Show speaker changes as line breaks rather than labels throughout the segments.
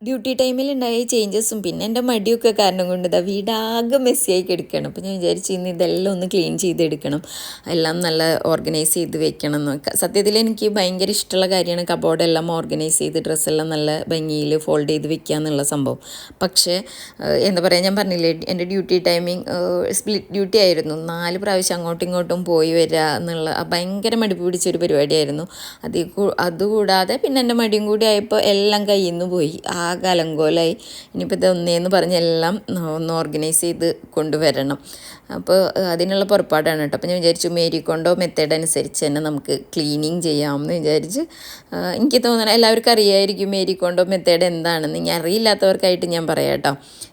Duty ടൈമിലുണ്ടായ ചേഞ്ചസും പിന്നെ എൻ്റെ മടിയൊക്കെ കാരണം കൊണ്ട് ഇതാ വീടാകെ മെസ്സിയായി കിടക്കണം. അപ്പോൾ ഞാൻ വിചാരിച്ചു ഇന്ന് ഇതെല്ലാം ഒന്ന് ക്ലീൻ ചെയ്തെടുക്കണം, എല്ലാം നല്ല ഓർഗനൈസ് ചെയ്ത് വെക്കണം എന്നൊക്കെ. സത്യത്തിൽ എനിക്ക് ഭയങ്കര ഇഷ്ടമുള്ള കാര്യമാണ് കബോർഡെല്ലാം ഓർഗനൈസ് ചെയ്ത് ഡ്രസ്സെല്ലാം നല്ല ഭംഗിയിൽ ഫോൾഡ് ചെയ്ത് വെക്കുക എന്നുള്ള സംഭവം. പക്ഷേ എന്താ പറയുക, ഞാൻ പറഞ്ഞില്ലേ എൻ്റെ ഡ്യൂട്ടി ടൈമിങ് സ്പ്ലിറ്റ് ഡ്യൂട്ടി ആയിരുന്നു. 4 പ്രാവശ്യം അങ്ങോട്ടും ഇങ്ങോട്ടും പോയി വരിക എന്നുള്ള ഭയങ്കര മടുപ്പ് പിടിച്ചൊരു പരിപാടിയായിരുന്നു. അതുകൂടാതെ പിന്നെ എൻ്റെ മടിയും കൂടി ആയപ്പോൾ എല്ലാം കയ്യിൽ നിന്ന് പോയി, ആകെ അലങ്കോലായി. ഇനിയിപ്പോൾ ഇത് ഒന്നേന്ന് പറഞ്ഞ് എല്ലാം ഒന്ന് ഓർഗനൈസ് ചെയ്ത് കൊണ്ടുവരണം. അപ്പോൾ അതിനുള്ള പുറപ്പാടാണ് കേട്ടോ. അപ്പോൾ ഞാൻ വിചാരിച്ചു മേരിക്കൊണ്ടോ മെത്തേഡ് അനുസരിച്ച് തന്നെ നമുക്ക് ക്ലീനിങ് ചെയ്യാമെന്ന് വിചാരിച്ച്. എനിക്ക് തോന്നണം എല്ലാവർക്കും അറിയായിരിക്കും മേരിക്കൊണ്ടോ മെത്തേഡ് എന്താണെന്ന്. ഇനി അറിയില്ലാത്തവർക്കായിട്ട് ഞാൻ പറയാം കേട്ടോ.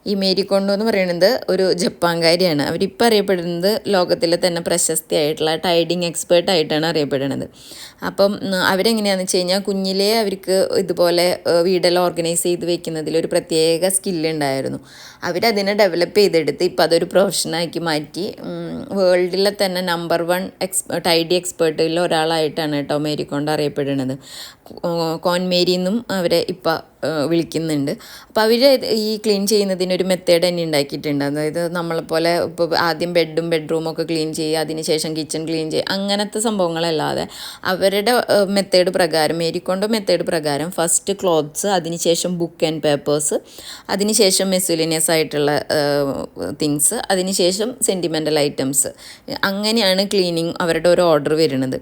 ഈ മേരിക്കൊണ്ടോ എന്ന് പറയുന്നത് ഒരു ജപ്പാൻകാരിയാണ്. അവരിപ്പോൾ അറിയപ്പെടുന്നത് ലോകത്തിലെ തന്നെ പ്രശസ്തിയായിട്ടുള്ള ടൈഡിങ് എക്സ്പേർട്ടായിട്ടാണ് അറിയപ്പെടുന്നത്. അപ്പം അവരെങ്ങനെയാണെന്ന് വെച്ച് കഴിഞ്ഞാൽ കുഞ്ഞിലേ അവർക്ക് ഇതുപോലെ വീടെല്ലാം ഓർഗനൈസ് ചെയ്ത് വെക്കുന്നതിൽ ഒരു പ്രത്യേക സ്കില്ലുണ്ടായിരുന്നു. അവരതിനെ ഡെവലപ്പ് ചെയ്തെടുത്ത് ഇപ്പം അതൊരു പ്രൊഫഷനാക്കി മാറ്റി. വേൾഡിലെ തന്നെ നമ്പർ 1 ടൈഡി എക്സ്പേർട്ടിൽ ഒരാളായിട്ടാണ് കേട്ടോ മേരിക്കൊണ്ടോ അറിയപ്പെടുന്നത്. കോൺ മേരി എന്നും അവരെ ഇപ്പം വിളിക്കുന്നുണ്ട്. അപ്പോൾ അവർ ഈ ക്ലീൻ ചെയ്യുന്നതിനൊരു മെത്തേഡ് തന്നെ ഉണ്ടാക്കിയിട്ടുണ്ട്. അതായത് നമ്മളെപ്പോലെ ഇപ്പോൾ ആദ്യം ബെഡ്റൂമൊക്കെ ക്ലീൻ ചെയ്യുക, അതിനുശേഷം കിച്ചൺ ക്ലീൻ ചെയ്യുക, അങ്ങനത്തെ സംഭവങ്ങളല്ലാതെ അവരുടെ മെത്തേഡ് പ്രകാരം, മേരിക്കൊണ്ടോ മെത്തേഡ് പ്രകാരം ഫസ്റ്റ് ക്ലോത്ത്സ്, അതിനുശേഷം ബുക്ക് ആൻഡ് പേപ്പേഴ്സ്, അതിനുശേഷം മെസ്സുലിനിയസ് ആയിട്ടുള്ള തിങ്സ്, അതിനുശേഷം സെൻറ്റിമെൻ്റൽ ഐറ്റംസ്, അങ്ങനെയാണ് ക്ലീനിങ് അവരുടെ ഒരു ഓർഡർ വരുന്നത്.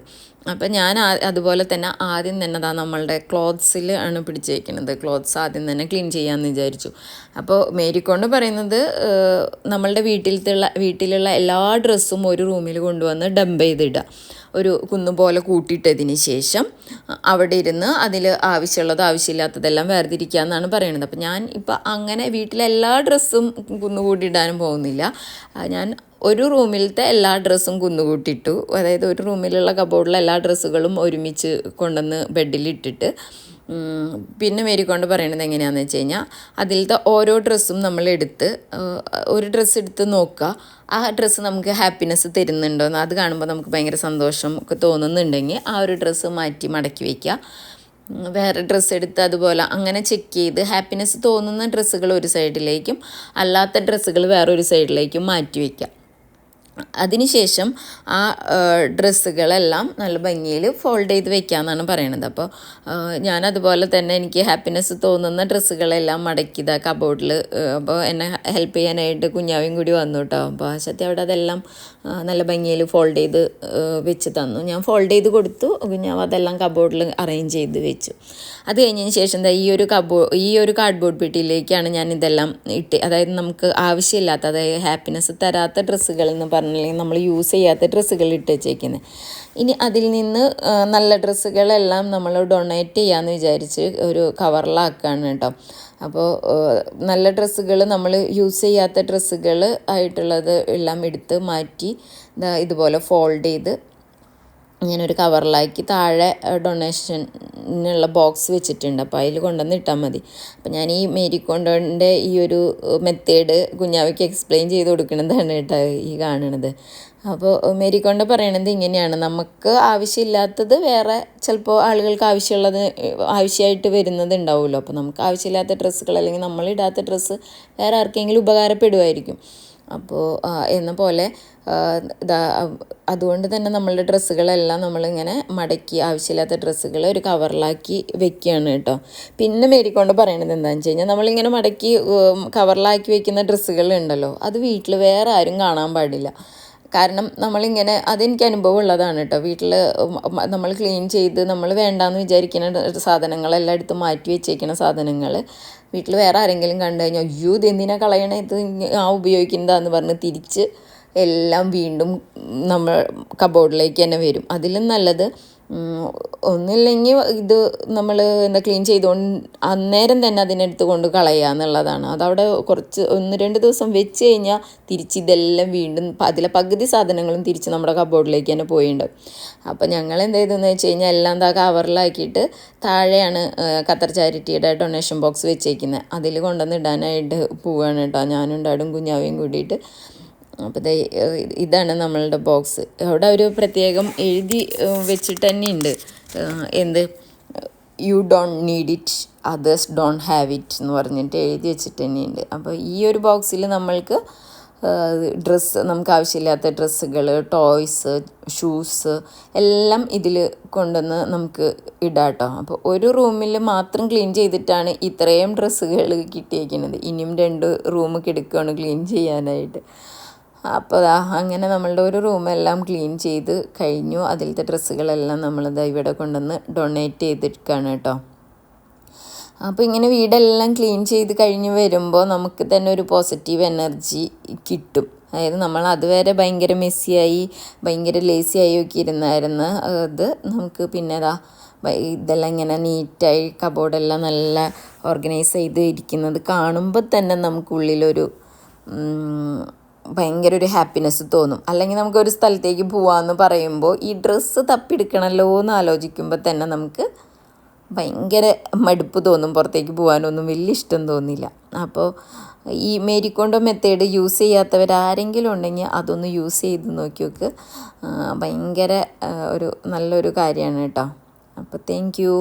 അപ്പം ഞാൻ അതുപോലെ തന്നെ ആദ്യം തന്നെ നമ്മളുടെ ക്ലോത്ത്സിൽ ആണ് പിടിച്ച് വയ്ക്കുന്നത്. ക്ലോത്ത്സ് ആദ്യം തന്നെ ക്ലീൻ ചെയ്യാമെന്ന് വിചാരിച്ചു. അപ്പോൾ മേരിക്കൊണ്ടോ പറയുന്നത് നമ്മളുടെ വീട്ടിലുള്ള എല്ലാ ഡ്രസ്സും ഒരു റൂമിൽ കൊണ്ടുവന്ന് ഡംപ് ചെയ്തിടുക, ഒരു കുന്നുപോലെ കൂട്ടിയിട്ടതിന് ശേഷം അവിടെ ഇരുന്ന് അതിൽ ആവശ്യമുള്ളതോ ആവശ്യമില്ലാത്തതെല്ലാം വേർതിരിക്കുക എന്നാണ് പറയുന്നത്. അപ്പം ഞാൻ ഇപ്പം അങ്ങനെ വീട്ടിലെല്ലാ ഡ്രസ്സും കുന്നുകൂട്ടിയിടാനും പോകുന്നില്ല. ഞാൻ ഒരു റൂമിലത്തെ എല്ലാ ഡ്രസ്സും കുന്നുകൂട്ടിയിട്ടു. അതായത് ഒരു റൂമിലുള്ള കബോർഡിലെ എല്ലാ ഡ്രസ്സുകളും ഒരുമിച്ച് കൊണ്ടുവന്ന് ബെഡിലിട്ടിട്ട് പിന്നെ മേരിക്കൊണ്ട് പറയണത് എങ്ങനെയാണെന്ന് വെച്ച് കഴിഞ്ഞാൽ അതിലത്തെ ഓരോ ഡ്രസ്സും നമ്മളെടുത്ത് ഒരു ഡ്രസ്സ് എടുത്ത് നോക്കുക, ആ ഡ്രസ്സ് നമുക്ക് ഹാപ്പിനെസ് തരുന്നുണ്ടോ എന്ന്. അത് കാണുമ്പോൾ നമുക്ക് ഭയങ്കര സന്തോഷം ഒക്കെ തോന്നുന്നുണ്ടെങ്കിൽ ആ ഒരു ഡ്രസ്സ് മാറ്റി മടക്കി വയ്ക്കുക. വേറെ ഡ്രസ്സ് എടുത്ത് അതുപോലെ അങ്ങനെ ചെക്ക് ചെയ്ത് ഹാപ്പിനെസ് തോന്നുന്ന ഡ്രസ്സുകൾ ഒരു സൈഡിലേക്കും അല്ലാത്ത ഡ്രസ്സുകൾ വേറൊരു സൈഡിലേക്കും മാറ്റി വയ്ക്കുക. അതിനുശേഷം ആ ഡ്രസ്സുകളെല്ലാം നല്ല ഭംഗിയിൽ ഫോൾഡ് ചെയ്ത് വെക്കാമെന്നാണ് പറയണത്. അപ്പോൾ ഞാനതുപോലെ തന്നെ എനിക്ക് ഹാപ്പിനെസ് തോന്നുന്ന ഡ്രസ്സുകളെല്ലാം മടക്കിയത് കബോർഡിൽ. അപ്പോൾ എന്നെ ഹെൽപ്പ് ചെയ്യാനായിട്ട് കുഞ്ഞാവയും കൂടി വന്നു കേട്ടോ. അപ്പോൾ ആശത്തി അവിടെ അതെല്ലാം നല്ല ഭംഗിയിൽ ഫോൾഡ് ചെയ്ത് വെച്ച് തന്നു. ഞാൻ ഫോൾഡ് ചെയ്ത് കൊടുത്തു, കുഞ്ഞാവ് അതെല്ലാം കബോർഡിൽ അറേഞ്ച് ചെയ്ത് വെച്ചു. അത് കഴിഞ്ഞതിന് ശേഷം ഈ ഒരു കാർഡ്ബോർഡ് പെട്ടിയിലേക്കാണ് ഞാൻ ഇതെല്ലാം ഇട്ട്, അതായത് നമുക്ക് ആവശ്യമില്ലാത്ത, അതായത് ഹാപ്പിനെസ് തരാത്ത ഡ്രസ്സുകൾ എന്ന് പറഞ്ഞില്ലെങ്കിൽ നമ്മൾ യൂസ് ചെയ്യാത്ത ഡ്രസ്സുകൾ ഇട്ട് വെച്ചേക്കുന്നത്. ഇനി അതിൽ നിന്ന് നല്ല ഡ്രസ്സുകളെല്ലാം നമ്മൾ ഡൊണേറ്റ് ചെയ്യാമെന്ന് വിചാരിച്ച് ഒരു കവറിലാക്കുകയാണ് കേട്ടോ. അപ്പോൾ നല്ല ഡ്രസ്സുകൾ, നമ്മൾ യൂസ് ചെയ്യാത്ത ഡ്രസ്സുകൾ ആയിട്ടുള്ളത് എല്ലാം എടുത്ത് മാറ്റി ഇതുപോലെ ഫോൾഡ് ചെയ്ത് ഇങ്ങനൊരു കവറിലാക്കി താഴെ ഡൊണേഷനുള്ള ബോക്സ് വെച്ചിട്ടുണ്ട്. അപ്പോൾ അതിൽ കൊണ്ടുവന്ന് ഇട്ടാൽ മതി. അപ്പോൾ ഞാൻ ഈ മേരിക്കൊണ്ടോൻ്റെ ഈ ഒരു മെത്തേഡ് കുഞ്ഞാവയ്ക്ക് എക്സ്പ്ലെയിൻ ചെയ്ത് കൊടുക്കുന്നതാണ് കേട്ടോ ഈ കാണുന്നത്. അപ്പോൾ മേരിക്കൊണ്ടോ പറയണത് ഇങ്ങനെയാണ്, നമുക്ക് ആവശ്യമില്ലാത്തത് വേറെ ചിലപ്പോൾ ആളുകൾക്ക് ആവശ്യമായിട്ട് വരുന്നത് ഉണ്ടാവുമല്ലോ. അപ്പോൾ നമുക്ക് ആവശ്യമില്ലാത്ത ഡ്രസ്സുകൾ അല്ലെങ്കിൽ നമ്മളിടാത്ത ഡ്രസ്സ് വേറെ ആർക്കെങ്കിലും ഉപകാരപ്പെടുമായിരിക്കും. അപ്പോൾ എന്ന പോലെ അതുകൊണ്ട് തന്നെ നമ്മളുടെ ഡ്രസ്സുകളെല്ലാം നമ്മളിങ്ങനെ മടക്കി ആവശ്യമില്ലാത്ത ഡ്രസ്സുകൾ ഒരു കവറിലാക്കി വെക്കുകയാണ് കേട്ടോ. പിന്നെ മേരിക്കൊണ്ട് പറയണത് എന്താണെന്ന് വെച്ച് കഴിഞ്ഞാൽ നമ്മളിങ്ങനെ മടക്കി കവറിലാക്കി വെക്കുന്ന ഡ്രസ്സുകളുണ്ടല്ലോ, അത് വീട്ടിൽ വേറെ ആരും കാണാൻ പാടില്ല. കാരണം നമ്മളിങ്ങനെ, അതെനിക്ക് അനുഭവം ഉള്ളതാണ് കേട്ടോ. വീട്ടിൽ നമ്മൾ ക്ലീൻ ചെയ്ത് നമ്മൾ വേണ്ടാന്ന് വിചാരിക്കുന്ന സാധനങ്ങളെല്ലാം എടുത്ത് മാറ്റി വെച്ചേക്കുന്ന സാധനങ്ങൾ വീട്ടിൽ വേറെ ആരെങ്കിലും കണ്ടു കഴിഞ്ഞാൽ അയ്യോ ഇത് എന്തിനാ കളയണേ, ഇത് ഉപയോഗിക്കുന്നതാന്ന് പറഞ്ഞ് തിരിച്ച് എല്ലാം വീണ്ടും നമ്മൾ കബോർഡിലേക്ക് തന്നെ വരും. അതിലും നല്ലത് ഒന്നില്ലെങ്കിൽ ഇത് നമ്മൾ ക്ലീൻ ചെയ്തുകൊണ്ട് അന്നേരം തന്നെ അതിനെടുത്ത് കൊണ്ട് കളയുക എന്നുള്ളതാണ്. അതവിടെ 1-2 ദിവസം വെച്ച് കഴിഞ്ഞാൽ തിരിച്ച് ഇതെല്ലാം വീണ്ടും അതിലെ പകുതി സാധനങ്ങളും തിരിച്ച് നമ്മുടെ കബോർഡിലേക്ക് തന്നെ പോയിട്ടുണ്ട്. അപ്പോൾ ഞങ്ങൾ എന്ത് ചെയ്തെന്ന് വെച്ച് കഴിഞ്ഞാൽ എല്ലാം കവറിലാക്കിയിട്ട് താഴെയാണ് ഖത്തർ ചാരിറ്റിയുടെ ഡൊണേഷൻ ബോക്സ് വെച്ചേക്കുന്നത്. അതിൽ കൊണ്ടുവന്ന് ഇടാനായിട്ട് പോവുകയാണ് കേട്ടോ, ഞാനും ഡാഡും കുഞ്ഞാവയും കൂടിയിട്ട്. അപ്പോൾ ഇതാണ് നമ്മളുടെ ബോക്സ്. അവിടെ ഒരു പ്രത്യേകം എഴുതി വെച്ചിട്ട് തന്നെ ഉണ്ട്, എന്ത് you don't need it others don't have it എന്ന് പറഞ്ഞിട്ട് എഴുതി വെച്ചിട്ട് തന്നെയുണ്ട്. അപ്പോൾ ഈ ഒരു ബോക്സിൽ നമ്മൾക്ക് ഡ്രസ്സ്, നമുക്ക് ആവശ്യമില്ലാത്ത ഡ്രസ്സുകൾ, ടോയ്സ്, ഷൂസ് എല്ലാം ഇതിൽ കൊണ്ടുവന്ന് നമുക്ക് ഇടാം കേട്ടോ. അപ്പോൾ ഒരു റൂമിൽ മാത്രം ക്ലീൻ ചെയ്തിട്ടാണ് ഇത്രയും ഡ്രസ്സുകൾ കിട്ടിയേക്കുന്നത്. ഇനിയും 2 റൂം കിടക്കുകയാണ് ക്ലീൻ ചെയ്യാനായിട്ട്. അപ്പോൾ അങ്ങനെ നമ്മളുടെ ഒരു റൂമെല്ലാം ക്ലീൻ ചെയ്ത് കഴിഞ്ഞു. അതിലത്തെ ഡ്രസ്സുകളെല്ലാം നമ്മളിത് ഇവിടെ കൊണ്ടുവന്ന് ഡൊണേറ്റ് ചെയ്തിരിക്കുകയാണ് കേട്ടോ. അപ്പോൾ ഇങ്ങനെ വീടെല്ലാം ക്ലീൻ ചെയ്ത് കഴിഞ്ഞ് വരുമ്പോൾ നമുക്ക് തന്നെ ഒരു പോസിറ്റീവ് എനർജി കിട്ടും. അതായത് നമ്മൾ അതുവരെ ഭയങ്കര മെസ്സിയായി ഭയങ്കര ലേസിയായി ഒക്കെ ഇരുന്നായിരുന്നു അത് നമുക്ക് പിന്നെ ഇതെല്ലാം ഇങ്ങനെ നീറ്റായി കബോർഡെല്ലാം നല്ല ഓർഗനൈസ് ചെയ്ത് ഇരിക്കുന്നത് കാണുമ്പോൾ തന്നെ നമുക്കുള്ളിലൊരു ഭയങ്കര ഒരു ഹാപ്പിനെസ് തോന്നും. അല്ലെങ്കിൽ നമുക്കൊരു സ്ഥലത്തേക്ക് പോകാമെന്ന് പറയുമ്പോൾ ഈ ഡ്രസ്സ് തപ്പിയെടുക്കണമല്ലോ എന്ന് ആലോചിക്കുമ്പോൾ തന്നെ നമുക്ക് ഭയങ്കര മടുപ്പ് തോന്നും. പുറത്തേക്ക് പോകാനൊന്നും വലിയ ഇഷ്ടം തോന്നില്ല. അപ്പോൾ ഈ മേരിക്കോണ്ടോ മെത്തേഡ് യൂസ് ചെയ്യാത്തവരാരെങ്കിലും ഉണ്ടെങ്കിൽ അതൊന്ന് യൂസ് ചെയ്ത് നോക്കിയൊക്കെ ഭയങ്കര ഒരു നല്ലൊരു കാര്യമാണ് കേട്ടോ. അപ്പോൾ താങ്ക് യു.